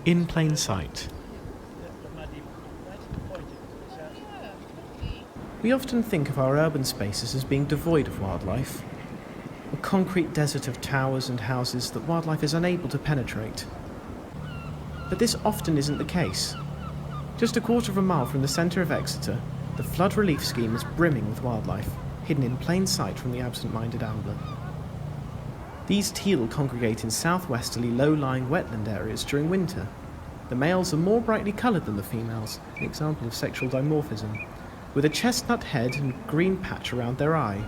In plain sight. We often think of our urban spaces as being devoid of wildlife, a concrete desert of towers and houses that wildlife is unable to penetrate. But this often isn't the case. Just a quarter of a mile from the centre of Exeter, the flood relief scheme is brimming with wildlife, hidden in plain sight from the absent-minded ambler. These teal congregate in southwesterly low-lying wetland areas during winter. The males are more brightly coloured than the females, an example of sexual dimorphism, with a chestnut head and green patch around their eye.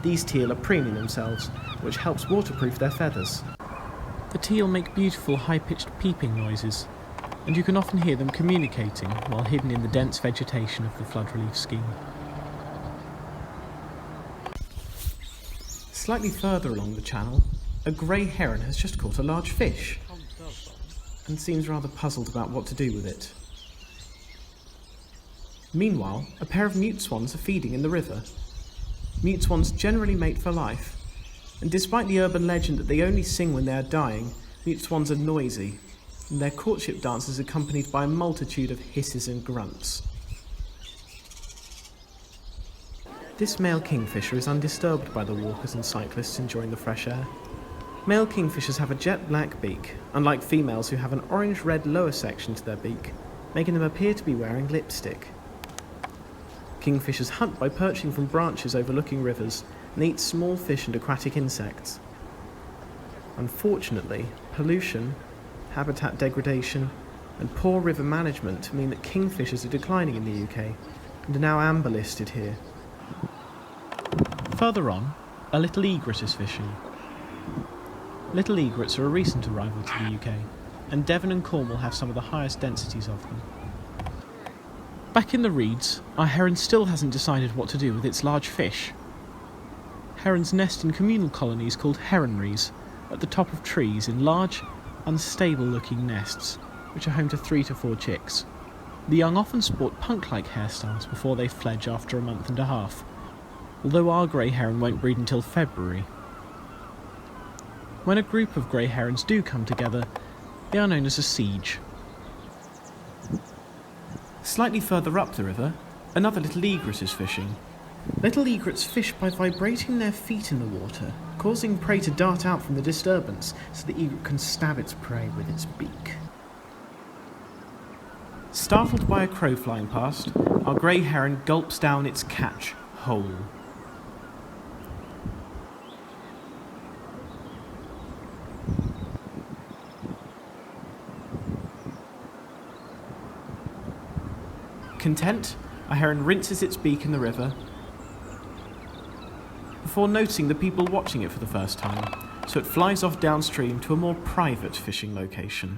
These teal are preening themselves, which helps waterproof their feathers. The teal make beautiful high-pitched peeping noises, and you can often hear them communicating while hidden in the dense vegetation of the flood relief scheme. Slightly further along the channel, a grey heron has just caught a large fish, and seems rather puzzled about what to do with it. Meanwhile, a pair of mute swans are feeding in the river. Mute swans generally mate for life, and despite the urban legend that they only sing when they are dying, mute swans are noisy, and their courtship dance is accompanied by a multitude of hisses and grunts. This male kingfisher is undisturbed by the walkers and cyclists enjoying the fresh air. Male kingfishers have a jet black beak, unlike females who have an orange-red lower section to their beak, making them appear to be wearing lipstick. Kingfishers hunt by perching from branches overlooking rivers and eat small fish and aquatic insects. Unfortunately, pollution, habitat degradation, and poor river management mean that kingfishers are declining in the UK and are now amber listed here. Further on, a little egret is fishing. Little egrets are a recent arrival to the UK, and Devon and Cornwall have some of the highest densities of them. Back in the reeds, our heron still hasn't decided what to do with its large fish. Herons nest in communal colonies called heronries at the top of trees in large, unstable-looking nests, which are home to 3 to 4 chicks. The young often sport punk-like hairstyles before they fledge after a month and a half, although our grey heron won't breed until February. When a group of grey herons do come together, they are known as a siege. Slightly further up the river, another little egret is fishing. Little egrets fish by vibrating their feet in the water, causing prey to dart out from the disturbance so the egret can stab its prey with its beak. Startled by a crow flying past, our grey heron gulps down its catch whole. Content, a heron rinses its beak in the river before noticing the people watching it for the first time, so it flies off downstream to a more private fishing location.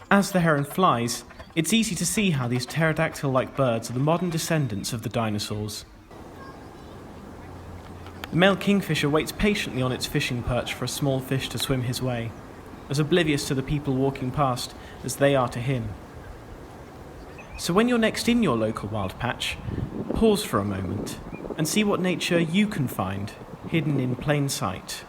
As the heron flies, it's easy to see how these pterodactyl-like birds are the modern descendants of the dinosaurs. The male kingfisher waits patiently on its fishing perch for a small fish to swim his way, as oblivious to the people walking past as they are to him. So when you're next in your local wild patch, pause for a moment and see what nature you can find hidden in plain sight.